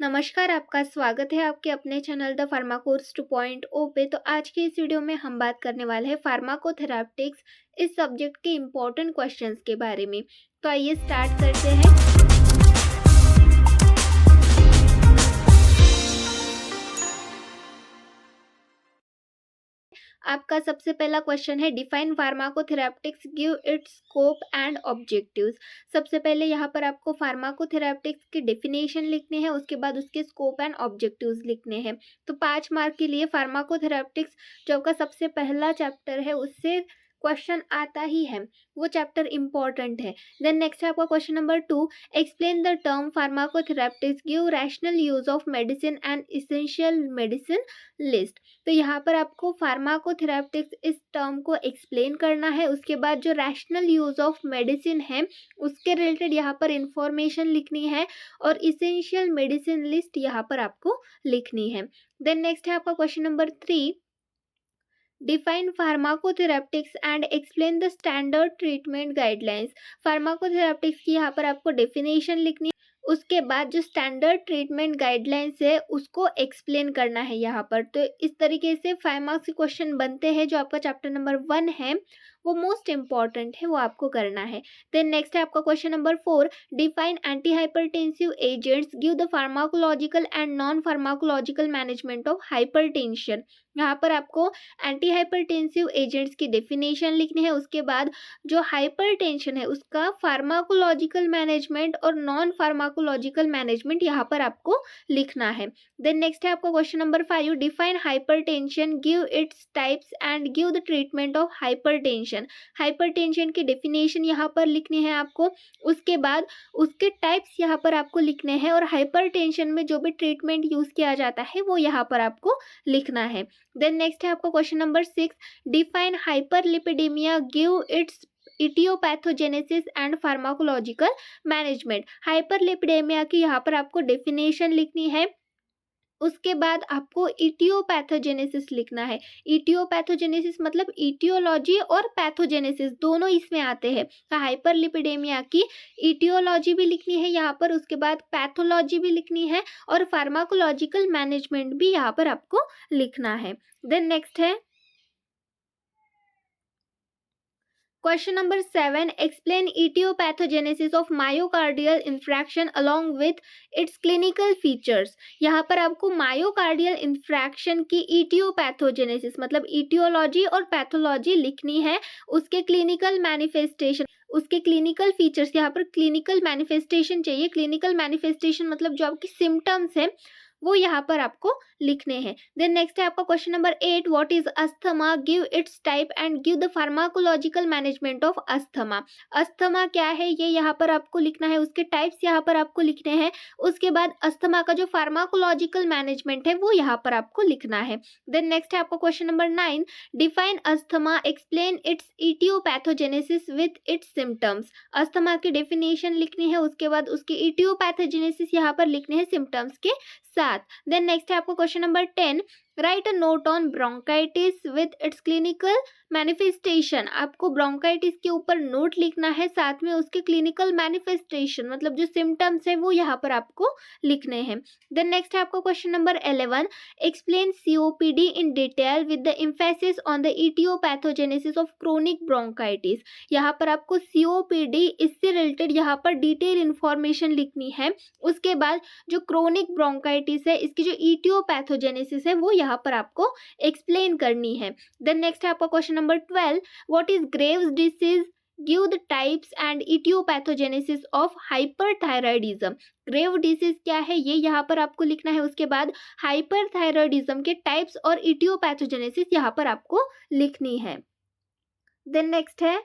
नमस्कार, आपका स्वागत है आपके अपने चैनल द फार्माकोर्स 2.0 पे। तो आज की इस वीडियो में हम बात करने वाले हैं फार्माकोथेरापेटिक्स इस सब्जेक्ट के इम्पोर्टेंट क्वेश्चंस के बारे में। तो आइए स्टार्ट करते हैं। आपका सबसे पहला क्वेश्चन है, define pharmacotherapeutics, give its scope and objectives. सबसे पहले यहाँ पर आपको फार्माकोथेरापेटिक्स की डेफिनेशन लिखनी है, उसके बाद उसके स्कोप एंड ऑब्जेक्टिव्स लिखने हैं। तो 5 मार्क के लिए फार्माकोथेरापेटिक्स जो आपका सबसे पहला चैप्टर है उससे क्वेश्चन आता ही है, वो चैप्टर इंपॉर्टेंट है। देन नेक्स्ट है आपका question number 2, explain the term pharmacotherapeutics, give rational use of medicine and essential medicine list. तो यहाँ पर आपको फार्माकोथेरापेटिक्स इस टर्म को एक्सप्लेन करना है, उसके बाद जो रैशनल यूज ऑफ मेडिसिन है उसके रिलेटेड यहाँ पर इंफॉर्मेशन लिखनी है और इसेंशियल मेडिसिन लिस्ट यहाँ पर आपको लिखनी है। देन नेक्स्ट है आपका question number 3, define pharmacotherapeutics and explain the standard treatment guidelines. Pharmacotherapeutics की यहाँ पर आपको डेफिनेशन लिखनी है, उसके बाद जो स्टैंडर्ड ट्रीटमेंट गाइडलाइंस है उसको एक्सप्लेन करना है यहाँ पर। तो इस तरीके से 5 मार्क्स के क्वेश्चन बनते हैं। जो आपका चैप्टर नंबर 1 है वो मोस्ट इंपॉर्टेंट है, वो आपको करना है। देन नेक्स्ट है आपका question number 4, define anti hypertensive agents, give the pharmacological and non pharmacological management of hypertension. यहाँ पर आपको एंटी हाइपरटेंसिव एजेंट्स की डेफिनेशन लिखनी है, उसके बाद जो हाइपरटेंशन है उसका फार्माकोलॉजिकल मैनेजमेंट और नॉन फार्माकोलॉजिकल मैनेजमेंट यहाँ पर आपको लिखना है। देन नेक्स्ट है आपका question number 5, define hypertension, give its types and give the treatment of hypertension. Hypertension की डेफिनेशन यहाँ पर लिखनी है आपको, उसके बाद उसके टाइप्स यहाँ पर आपको लिखने हैं और हाइपरटेंशन में जो भी ट्रीटमेंट यूज किया जाता है वो यहाँ पर आपको लिखना है। देन नेक्स्ट है आपका question number 6, define hyperlipidemia, give its etiopathogenesis and pharmacological management. Hyperlipidemia की यहाँ पर आपको डेफिनेशन लिखनी है, उसके बाद आपको इटियोपैथोजेनेसिस लिखना है। इटियोपैथोजेनेसिस मतलब इटियोलॉजी और पैथोजेनेसिस दोनों इसमें आते हैं। तो हाइपरलिपिडेमिया की इटियोलॉजी भी लिखनी है यहाँ पर, उसके बाद पैथोलॉजी भी लिखनी है और फार्माकोलॉजिकल मैनेजमेंट भी यहाँ पर आपको लिखना है। देन नेक्स्ट है question number 7, explain aetiopathogenesis of myocardial infraction along with its clinical features. यहाँ पर आपको मायोकार्डियल इंफ्रैक्शन की इटियोपैथोजेनेसिस मतलब इटियोलॉजी और पैथोलॉजी लिखनी है, उसके क्लिनिकल मैनिफेस्टेशन, उसके क्लिनिकल फीचर्स, यहाँ पर क्लिनिकल मैनिफेस्टेशन चाहिए। क्लिनिकल मैनिफेस्टेशन मतलब जो आपकी सिम्टम्स है वो यहाँ पर आपको लिखने हैं। देन नेक्स्ट है आपका question number 8, what is asthma, give its type and give the pharmacological management of asthma. Asthma क्या है ये यहाँ पर आपको लिखना है, उसके टाइप्स यहाँ पर आपको लिखने हैं, उसके बाद अस्थमा का जो फार्माकोलॉजिकल मैनेजमेंट है वो यहाँ पर आपको लिखना है। देन नेक्स्ट है आपका question number 9, define asthma, explain it's aetiopathogenesis with its symptoms. Asthma की डेफिनेशन लिखनी है, उसके बाद उसके इटियोपैथोजेनेसिस यहाँ पर लिखने हैं सिम्टम्स के साथ। देन नेक्स्ट है आपको question number 10, right a note on bronchitis with its clinical manifestation. आपको ब्रोंकाइटिस के ऊपर नोट लिखना है, साथ में उसके क्लिनिकल मैनिफेस्टेशन मतलब जो सिम्टम्स है वो यहाँ पर आपको लिखने हैं। देन नेक्स्ट है आपको question number 11, explain COPD in detail with the emphasis on the etiopathogenesis of chronic bronchitis. यहाँ पर आपको सीओपीडी इससे रिलेटेड यहाँ पर डिटेल इंफॉर्मेशन लिखनी है, उसके बाद जो क्रोनिक ब्रोंकाइटिस है इसकी जो इटियोपैथोजेनेसिस है वो यहाँ पर आपको एक्सप्लेन करनी है। देन नेक्स्ट है आपका question number 12, what is Graves disease, give the types and etiopathogenesis of hyperthyroidism. Grave disease क्या है ये यहाँ पर आपको लिखना है, उसके बाद हाइपरथायराइडिज्म के टाइप्स और इटियोपैथोजेनेसिस यहाँ पर आपको लिखनी है। देन नेक्स्ट है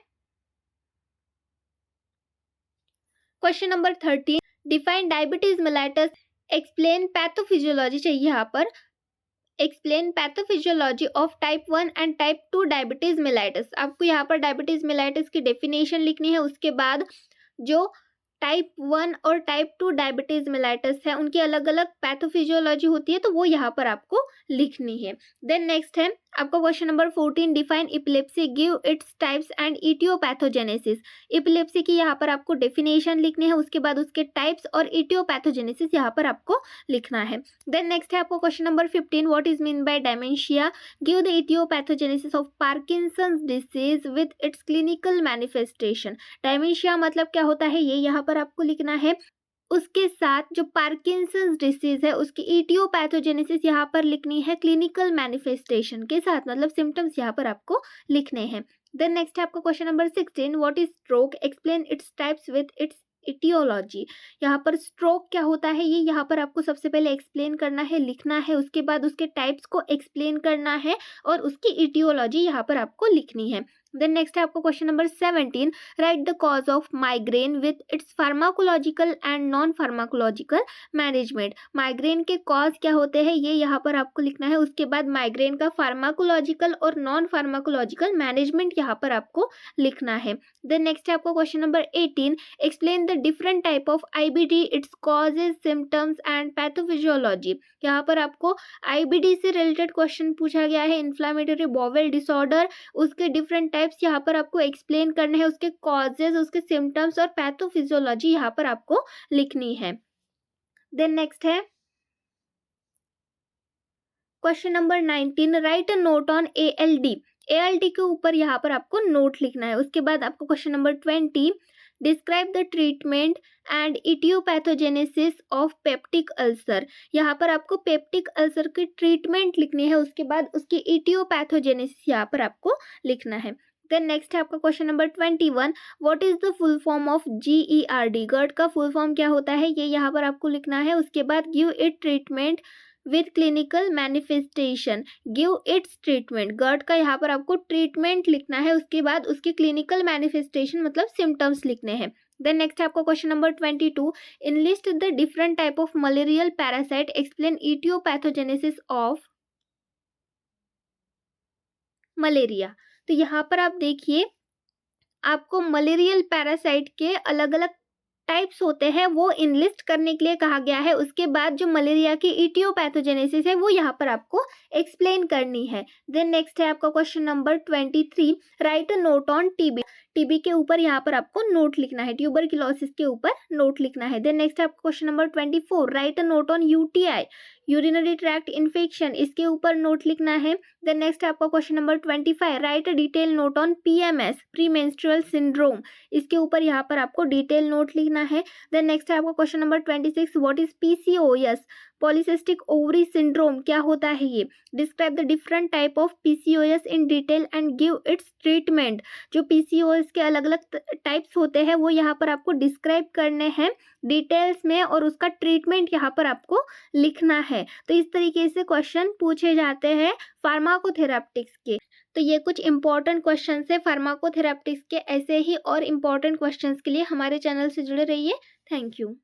question number 13, define diabetes mellitus, explain pathophysiology चाहिए यहाँ पर, explain pathophysiology of type 1 and type 2 diabetes mellitus. आपको यहाँ पर डायबिटीज मेलाइटस की डेफिनेशन लिखनी है, उसके बाद जो टाइप 1 और टाइप 2 डायबिटीज मेलाइटस है, उनकी अलग अलग पैथोफिजियोलॉजी होती है, तो वो यहाँ पर आपको लिखनी है। देन नेक्स्ट है आपका question number 14, define epilepsy, give its types and aetiopathogenesis. Epilepsy की यहाँ पर आपको डेफिनेशन लिखनी है, उसके बाद उसके टाइप्स और इटियोपैथोजेनेसिस यहाँ पर आपको लिखना है। देन नेक्स्ट है आपको question number 15, what is mean by dementia, give the etiopathogenesis of Parkinson's disease with its clinical manifestation. Dementia मतलब क्या होता है, ये यहाँ पर आपको लिखना है। उसके साथ जो पार्किंसंस डिसीज है उसकी इटियोपैथोजेनेसिस यहाँ पर लिखनी है क्लिनिकल मैनिफेस्टेशन के साथ, मतलब सिम्टम्स यहाँ पर आपको लिखने हैं। देन नेक्स्ट है आपका question number 16, what is stroke, explain its types with its etiology. यहाँ पर स्ट्रोक क्या होता है, ये यहाँ पर आपको सबसे पहले एक्सप्लेन करना है, लिखना है, उसके बाद उसके टाइप्स को एक्सप्लेन करना है और उसकी इटियोलॉजी यहाँ पर आपको लिखनी है। देन नेक्स्ट है आपको question number 17, right the cause of migraine with its pharmacological and non pharmacological management. Migraine के कॉज क्या होते हैं, ये यहाँ पर आपको लिखना है, उसके बाद माइग्रेन का फार्माकोलॉजिकल और नॉन फार्माकोलॉजिकल मैनेजमेंट यहाँ पर आपको लिखना है। देन नेक्स्ट है आपको question number 18, explain the different type of IBD, its causes, symptoms and pathophysiology. यहाँ पर आपको आईबीडी से रिलेटेड क्वेश्चन पूछा गया है, इन्फ्लामेटरी बॉवेल डिसऑर्डर, उसके डिफरेंट टाइप्स यहाँ पर आपको एक्सप्लेन करने हैं, उसके कॉजेज, उसके सिम्टम्स और पैथोफिजियोलॉजी यहाँ पर आपको लिखनी है। देन नेक्स्ट है question number 19, right a note on ALD. ALD के ऊपर यहाँ पर आपको नोट लिखना है। उसके बाद आपको question number 20, describe the treatment and etiopathogenesis of peptic ulcer. यहाँ पर आपको पेप्टिक अल्सर की ट्रीटमेंट लिखनी है, उसके बाद उसकी इटियोपैथोजेनेसिस यहाँ पर आपको लिखना है। देन नेक्स्ट है आपका question number 21, what is the full form of GERD। GERD का फुल फॉर्म क्या होता है, ये यहाँ पर आपको लिखना है। उसके बाद give it treatment with clinical manifestation, give its treatment. GERD का यहाँ पर आपको ट्रीटमेंट लिखना है, उसके बाद उसके क्लिनिकल मैनिफेस्टेशन मतलब सिम्टम्स लिखने हैं। देन नेक्स्ट है आपका question number 22, enlist the different type of malarial parasite, explain aetiopathogenesis of malaria. तो यहाँ पर आप देखिए, आपको मलेरियल पैरासाइट के अलग अलग टाइप्स होते हैं वो इनलिस्ट करने के लिए कहा गया है। उसके बाद जो मलेरिया की इटियोपैथोजेनेसिस है वो यहाँ पर आपको एक्सप्लेन करनी है। देन नेक्स्ट है आपका question number 23, right a note on TB. TB के ऊपर यहाँ पर आपको नोट लिखना है, ट्यूबरक्लोसिस के ऊपर नोट लिखना है। देन नेक्स्ट है आपका question number 24, right a note on UTI, urinary tract infection, इसके ऊपर नोट लिखना है। देन नेक्स्ट है आपका question number 25, right a detail note on PMS, pre menstrual syndrome, इसके ऊपर यहाँ पर आपको डिटेल नोट लिखना है। देन नेक्स्ट है आपका question number 26, what is PCOS, polycystic ovary syndrome, क्या होता है ये, describe the different type of PCOS in detail and give its treatment. जो PCOS के अलग अलग टाइप्स होते हैं वो यहाँ पर आपको डिस्क्राइब करने हैं डिटेल्स में और उसका ट्रीटमेंट यहाँ पर आपको लिखना है। तो इस तरीके से क्वेश्चन पूछे जाते हैं फार्माकोथेराप्टिक्स के। तो ये कुछ इंपॉर्टेंट क्वेश्चन है फार्माकोथेराप्टिक्स के। ऐसे ही और इम्पॉर्टेंट क्वेश्चंस के लिए हमारे चैनल से जुड़े रहिए। Thank you.